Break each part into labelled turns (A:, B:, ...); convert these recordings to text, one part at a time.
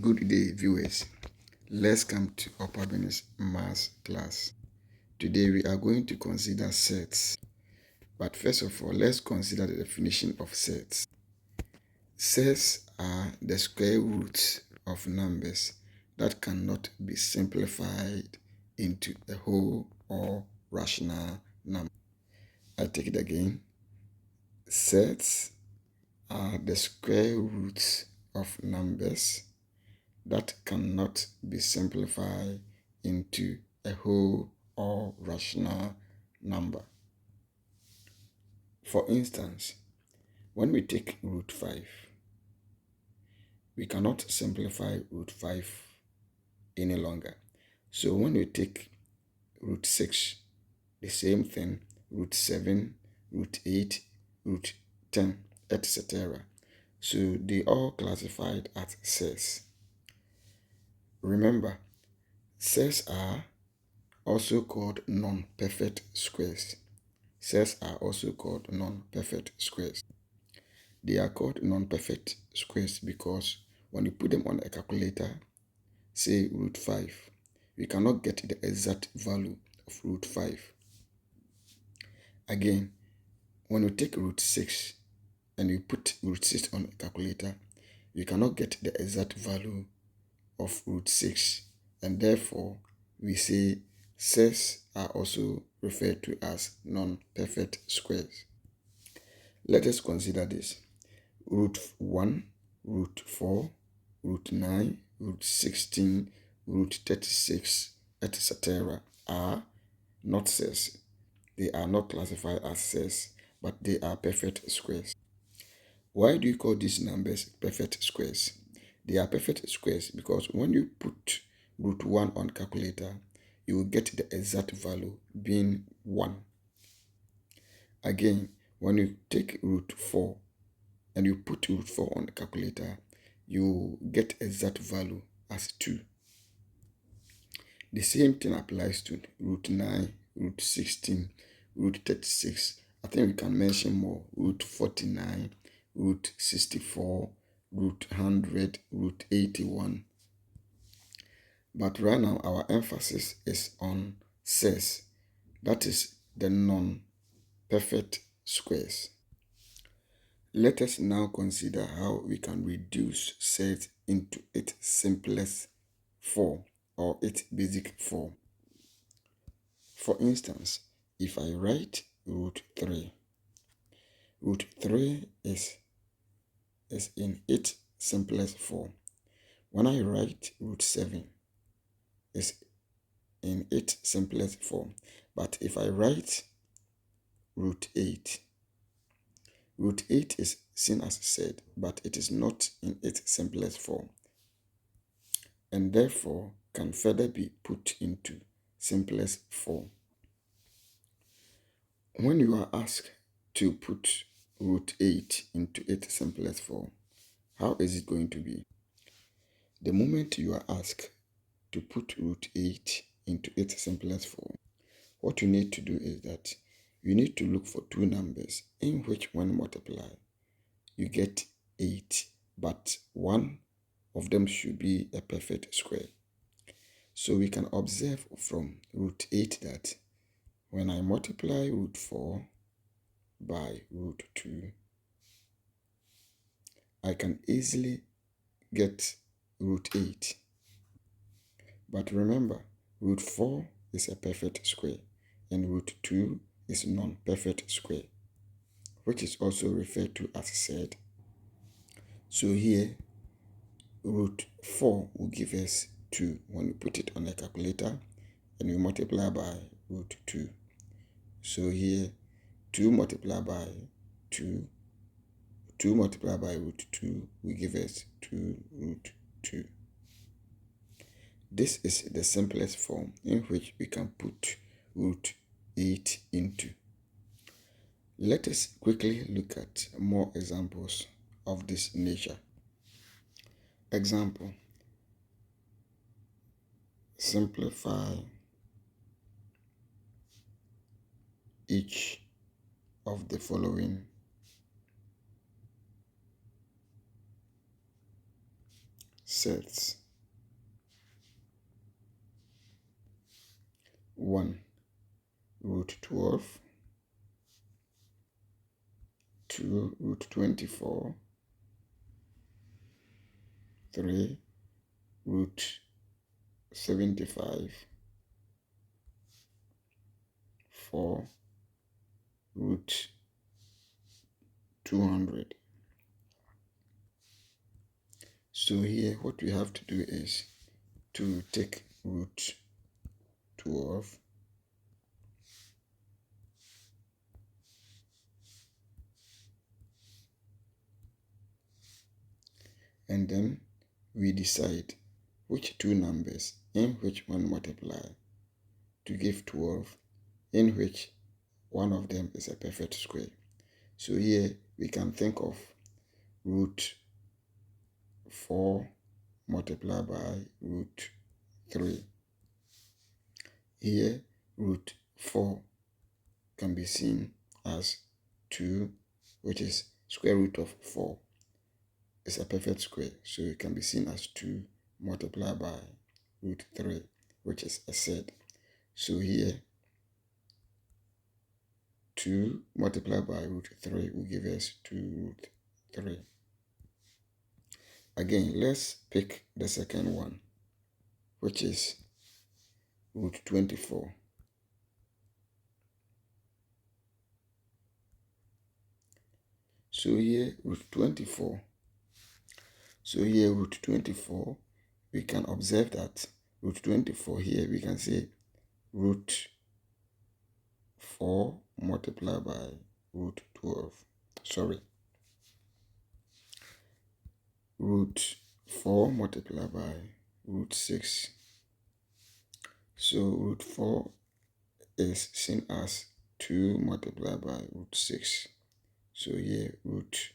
A: Good day, viewers. Let's come to Opabini's Maths class. Today we are going to consider sets. But first of all, let's consider the definition of sets. Sets are the square roots of numbers that cannot be simplified into a whole or rational number. I take it again. Sets are the square roots of numbers that cannot be simplified into a whole or rational number. For instance, when we take root 5, we cannot simplify root 5 any longer. So when we take root 6, the same thing, root 7, root 8, root 10, etc. So they all classified as sets. Remember, sets are also called non-perfect squares. Sets are also called non-perfect squares. They are called non-perfect squares because when you put them on a calculator, say root 5, we cannot get the exact value of root 5. Again, when you take root 6 and you put root 6 on a calculator, you cannot get the exact value of root 6, and therefore we say sets are also referred to as non-perfect squares. Let us consider this. Root 1, root 4, root 9, root 16, root 36, etc. are not sets. They are not classified as sets, but they are perfect squares. Why do you call these numbers perfect squares? They are perfect squares because when you put root 1 on calculator, you will get the exact value being 1. Again, when you take root 4 and you put root 4 on the calculator, you get exact value as 2. The same thing applies to root 9, root 16, root 36. I think we can mention more. Root 49, root 64, root 100, root 81. But right now, our emphasis is on sets, that is the non-perfect squares. Let us now consider how we can reduce sets into its simplest form or its basic form. For instance, if I write root 3 is in its simplest form. When I write root 7 is in its simplest form. But if I write root 8 is seen as said, but it is not in its simplest form, and therefore can further be put into simplest form. When you are asked to put root 8 into its simplest form, how is it going to be? The moment you are asked to put root 8 into its simplest form, what you need to do is that you need to look for two numbers in which when multiply, you get 8, but one of them should be a perfect square. So we can observe from root 8 that when I multiply root 4 by root 2, I can easily get root 8. But remember, root 4 is a perfect square and root 2 is non-perfect square, which is also referred to as said. So here, root 4 will give us 2 when we put it on a calculator and we multiply by root 2. So here, 2 multiplied by 2, 2 multiplied by root 2 will give us 2 root 2. This is the simplest form in which we can put root 8 into. Let us quickly look at more examples of this nature. Example: simplify each of the following sets. 1 root 12, 2 root 24, 3 root 75, 4 root 200. So here what we have to do is to take root 12 and then we decide which two numbers in which one multiply to give 12, in which one of them is a perfect square. So here we can think of root 4 multiplied by root 3. Here root 4 can be seen as 2, which is square root of 4 is a perfect square, so it can be seen as 2 multiplied by root 3, which is a third. So here 2 multiplied by root 3 will give us 2 root 3. Again, let's pick the second one, which is root 24. So here root 24. So here root 24, we can observe that root 24 here we can say root 4 multiplied by root 12. Sorry. Root 4 multiplied by root 6. So root 4 is seen as 2 multiplied by root 6. So here root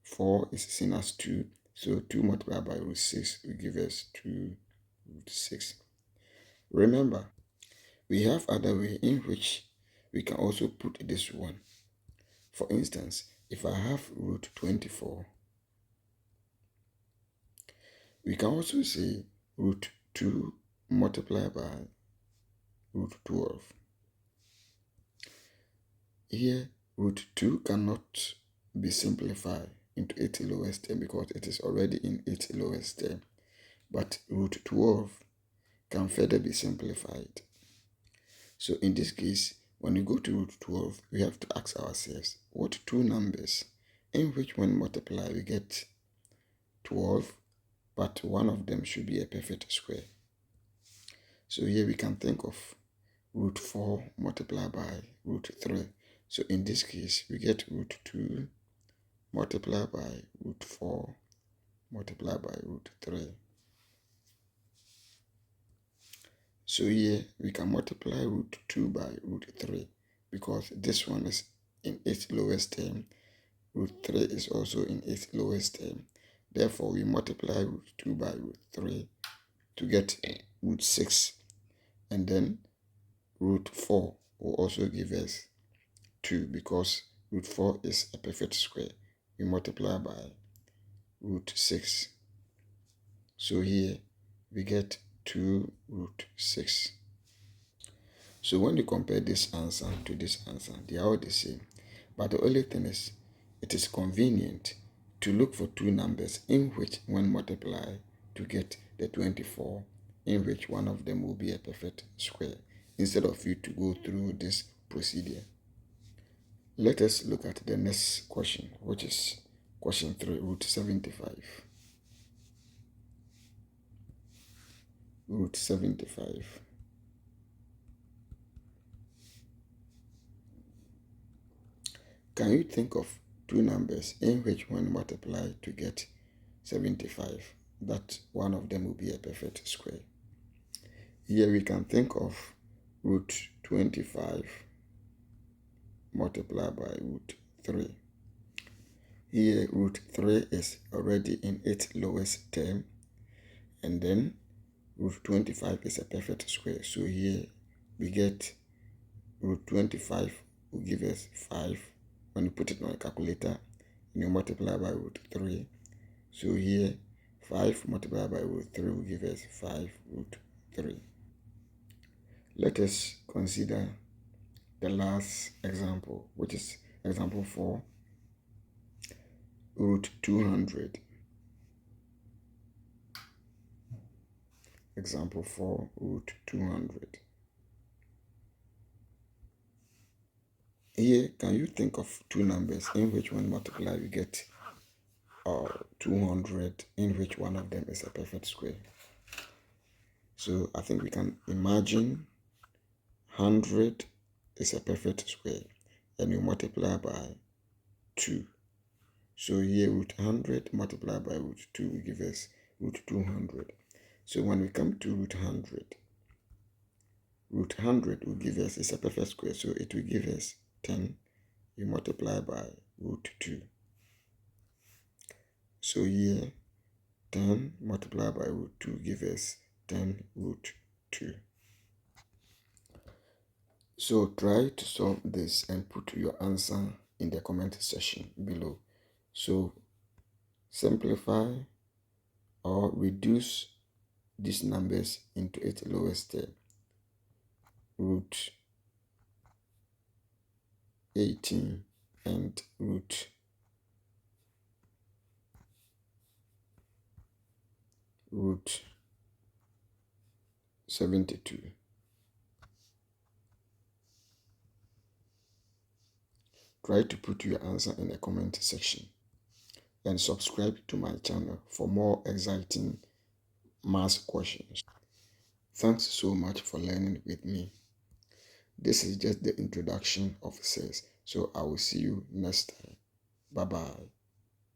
A: 4 is seen as 2. So 2 multiplied by root 6 will give us 2 root 6. Remember, we have other way in which we can also put this one. For instance, if I have root 24, we can also say root 2 multiplied by root 12. Here, root 2 cannot be simplified into its lowest term because it is already in its lowest term. But root 12 can further be simplified. So in this case, when we go to root 12, we have to ask ourselves, what two numbers in which when multiply we get 12, but one of them should be a perfect square. So here we can think of root 4 multiplied by root 3. So in this case, we get root 2 multiplied by root 4 multiplied by root 3. So here we can multiply root 2 by root 3 because this one is in its lowest term. Root 3 is also in its lowest term. Therefore, we multiply root 2 by root 3 to get root 6. And then root 4 will also give us 2 because root 4 is a perfect square. We multiply by root 6. So here we get 2 root 6. So when you compare this answer to this answer, they are all the same. But the only thing is, it is convenient to look for two numbers in which when multiply to get the 24, in which one of them will be a perfect square, instead of you to go through this procedure. Let us look at the next question, which is question 3, root 75. Root 75. Can you think of two numbers in which when multiply to get 75, that one of them will be a perfect square? Here we can think of root 25 multiplied by root 3. Here root 3 is already in its lowest term, and then root 25 is a perfect square. So here we get root 25 will give us 5. When you put it on a calculator and you multiply by root 3, so here 5 multiplied by root 3 will give us 5 root 3. Let us consider the last example, which is example 4, root 200. Example 4, root 200. Here, can you think of two numbers in which when multiply you get 200, in which one of them is a perfect square? So I think we can imagine 100 is a perfect square and you multiply by 2. So here root 100 multiplied by root 2 will give us root 200. So when we come to root 100 will give us, it's a perfect square, so it will give us 10. You multiply by root 2. So here 10 multiplied by root 2 gives us 10 root 2. So try to solve this and put your answer in the comment section below. So simplify or reduce these numbers into its lowest term. Root 18 and root 72. Try to put your answer in the comment section and subscribe to my channel for more exciting math questions. Thanks so much for learning with me. This is just the introduction of CES, so I will see you next time. Bye bye.